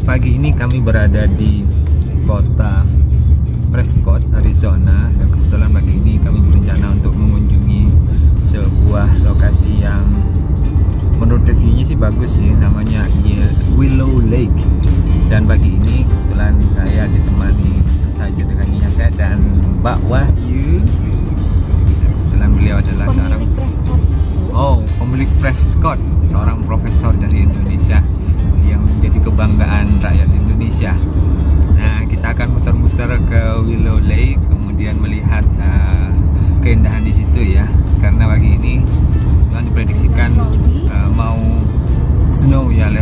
Pagi ini kami berada di kota Prescott, Arizona, dan kebetulan pagi ini kami berencana untuk mengunjungi sebuah lokasi yang menurut reviewnya sih bagus sih, namanya Willow Lake. Dan pagi ini kebetulan saya ditemani saja dengan nyonya saya dan Mbak Wahyu. Kebetulan beliau adalah seorang pemilik Prescott, seorang profesor dari Indonesia yang menjadi kebanggaan rakyat Indonesia. Nah, kita akan muter-muter ke Willow Lake, kemudian melihat keindahan di situ ya. Karena pagi ini diprediksikan mau snow ya,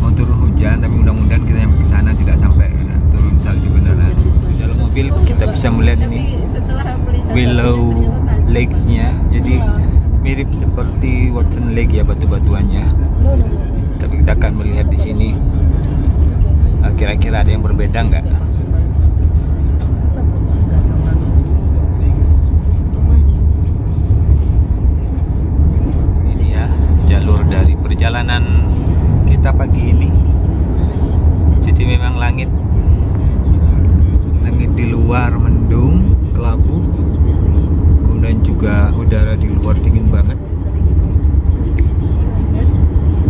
mau turun hujan, tapi mudah-mudahan kita nyampe ke sana tidak sampai turun salju beneran. Di dalam mobil kita bisa melihat ini Willow Lake-nya. Jadi mirip seperti Watson Lake ya, batu-batuannya. Tapi kita akan melihat di sini kira-kira ada yang berbeda nggak? Ini ya jalur dari perjalanan kita pagi ini. Jadi memang langit di luar mendung, kelabu, kemudian juga udara di luar dingin banget.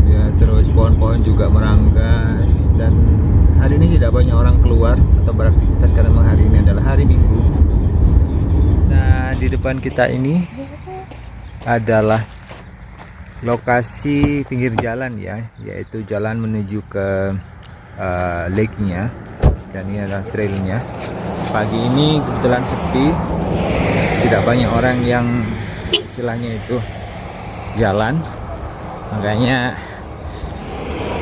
Ya, terus pohon-pohon juga meranggas, dan hari ini tidak banyak orang keluar atau beraktivitas karena memang hari ini adalah hari Minggu. Nah, di depan kita ini adalah lokasi pinggir jalan ya, yaitu jalan menuju ke lake-nya, dan ini adalah trailnya. Pagi ini kebetulan sepi, tidak banyak orang yang istilahnya itu jalan, makanya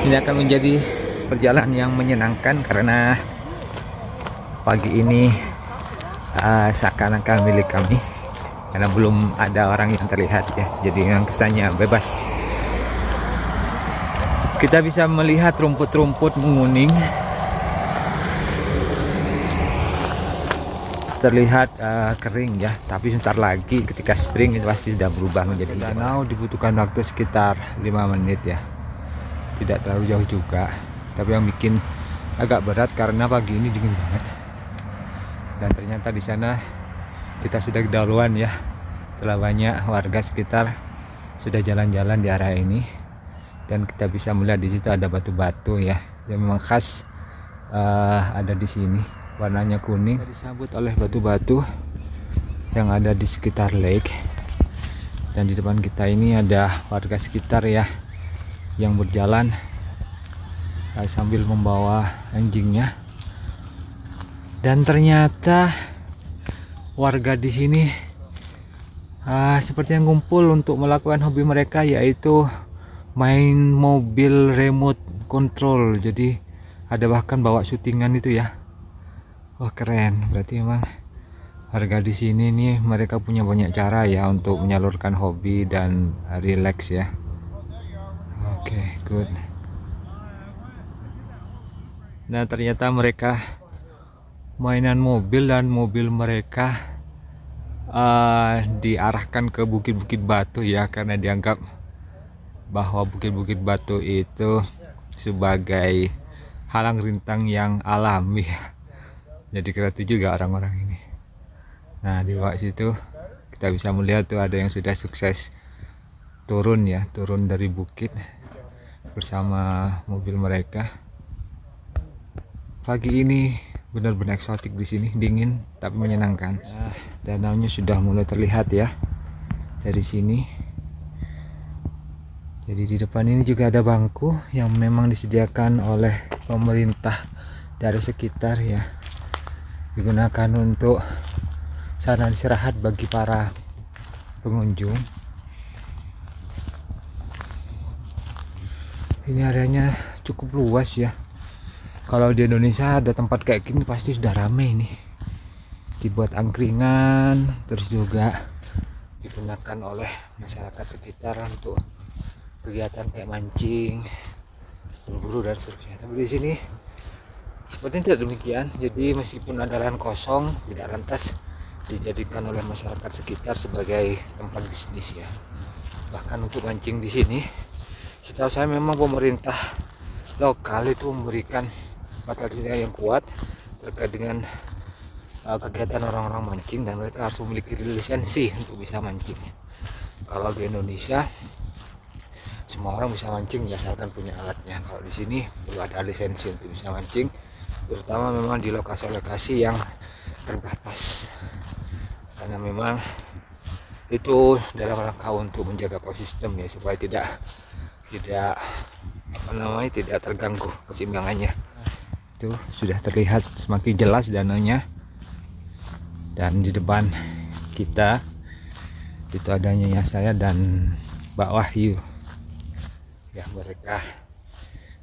ini akan menjadi perjalanan yang menyenangkan karena pagi ini seakan-akan milik kami karena belum ada orang yang terlihat ya, jadi yang kesannya bebas. Kita bisa melihat rumput-rumput menguning, terlihat kering ya, tapi sebentar lagi ketika spring itu pasti sudah berubah menjadi danau. Dibutuhkan waktu sekitar 5 menit ya, tidak terlalu jauh juga, tapi yang bikin agak berat karena pagi ini dingin banget. Dan ternyata di sana kita sudah kedahuluan ya, telah banyak warga sekitar sudah jalan-jalan di area ini, dan kita bisa melihat di situ ada batu-batu ya, yang memang khas ada di sini. Warnanya kuning, disambut oleh batu-batu yang ada di sekitar lake. Dan di depan kita ini ada warga sekitar ya yang berjalan sambil membawa anjingnya. Dan ternyata warga di sini seperti yang ngumpul untuk melakukan hobi mereka, yaitu main mobil remote control. Jadi ada bahkan bawa syutingan itu ya. Wah, keren. Berarti memang warga di sini nih, mereka punya banyak cara ya untuk menyalurkan hobi dan relax ya. Oke, good. Nah, ternyata mereka mainan mobil, dan mobil mereka diarahkan ke bukit-bukit batu ya, karena dianggap bahwa bukit-bukit batu itu sebagai halang rintang yang alami ya. Jadi kreatif juga orang-orang ini. Nah, di bawah situ kita bisa melihat tuh ada yang sudah sukses turun ya, turun dari bukit bersama mobil mereka. Pagi ini benar-benar eksotik di sini, dingin tapi menyenangkan. Nah, danaunya sudah mulai terlihat ya dari sini. Jadi di depan ini juga ada bangku yang memang disediakan oleh pemerintah dari sekitar ya, digunakan untuk sarana istirahat bagi para pengunjung. Ini areanya cukup luas ya. Kalau di Indonesia ada tempat kayak gini pasti sudah ramai nih, dibuat angkringan, terus juga digunakan oleh masyarakat sekitar untuk kegiatan kayak mancing, berburu dan seterusnya. Tapi di sini sepertinya tidak demikian. Jadi meskipun ada lahan kosong, tidak lantas dijadikan oleh masyarakat sekitar sebagai tempat bisnis ya. Bahkan untuk mancing di sini, setahu saya memang pemerintah lokal itu memberikan fatalitasnya yang kuat terkait dengan kegiatan orang-orang mancing, dan mereka harus memiliki lisensi untuk bisa mancing. Kalau di Indonesia semua orang bisa mancing asalkan punya alatnya. Kalau di sini perlu ada lisensi untuk bisa mancing, terutama memang di lokasi-lokasi yang terbatas, karena memang itu dalam rangka untuk menjaga ekosistem ya, supaya tidak tidak terganggu keseimbangannya. Itu sudah terlihat semakin jelas danaunya, dan di depan kita itu adanya saya dan Mbak Wahyu ya, mereka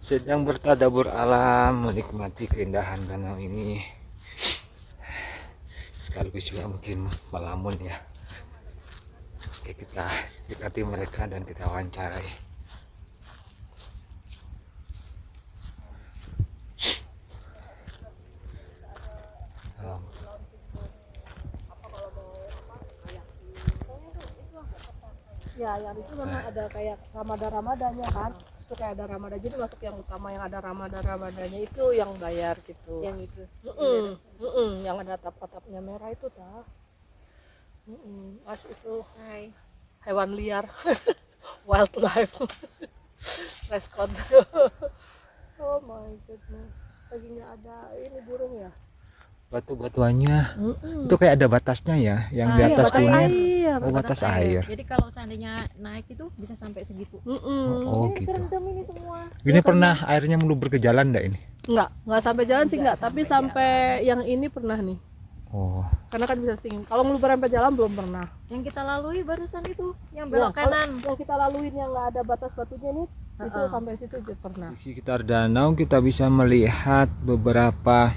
sedang bertadabur alam, menikmati keindahan danau ini, sekaligus juga mungkin melamun ya. Oke, kita dekati mereka dan kita wawancarai. Ya, yang itu memang ada kayak ramadan-ramadannya kan. Itu kayak ada ramadan, jadi masuk yang utama yang ada ramadan-ramadannya itu yang bayar gitu. Yang itu. Yang ada atap-atapnya merah itu tah. Mas itu Hai. hewan liar. Wildlife. Prescott. Oh my goodness. Lagi nggak ada ini burung ya? Batu-batuannya itu kayak ada batasnya ya, yang di atas batas ini. air. Oh, batas air. Jadi kalau seandainya naik itu bisa sampai segitu. Oh, Ini gitu. terendam ini semua. Ini pernah airnya meluber ke jalan enggak ini? Nggak sampai jalan sih nggak, tapi sampai yang ini pernah nih. Oh. Karena kan bisa tinggi. Kalau ngeluber sampai jalan belum pernah. Yang kita lalui barusan itu, yang belok kanan. Yang kita laluin yang nggak ada batas batunya nih, itu sampai situ juga pernah. Di sekitar danau kita bisa melihat beberapa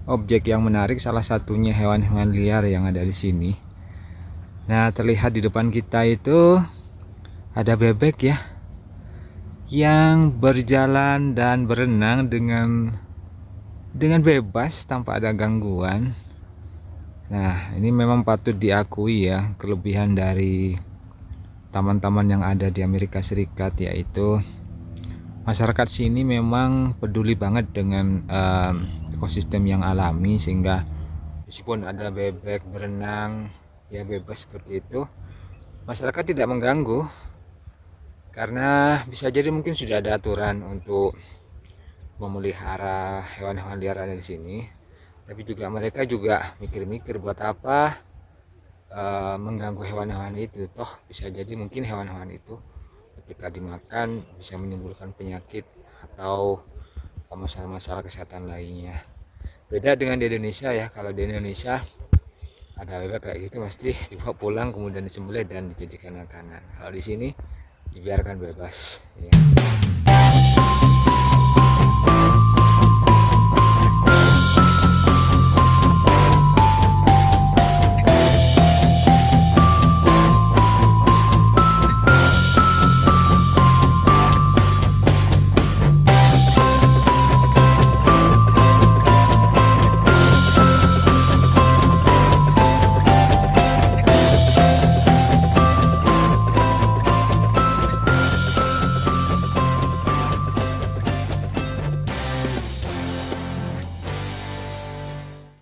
objek yang menarik, salah satunya hewan-hewan liar yang ada di sini. Nah, terlihat di depan kita itu ada bebek ya, yang berjalan dan berenang dengan bebas tanpa ada gangguan. Nah, ini memang patut diakui ya, kelebihan dari taman-taman yang ada di Amerika Serikat, yaitu masyarakat sini memang peduli banget dengan ekosistem yang alami, sehingga meskipun ada bebek berenang ya bebas seperti itu, masyarakat tidak mengganggu, karena bisa jadi mungkin sudah ada aturan untuk memelihara hewan-hewan liar ada di sini. Tapi juga mereka juga mikir-mikir buat apa mengganggu hewan-hewan itu, toh bisa jadi mungkin hewan-hewan itu ketika dimakan bisa menimbulkan penyakit atau masalah-masalah kesehatan lainnya. Beda dengan di Indonesia ya, kalau di Indonesia ada bebek kayak gitu mesti dibawa pulang kemudian disembelih dan dijadikan makanan. Kalau di sini dibiarkan bebas ya.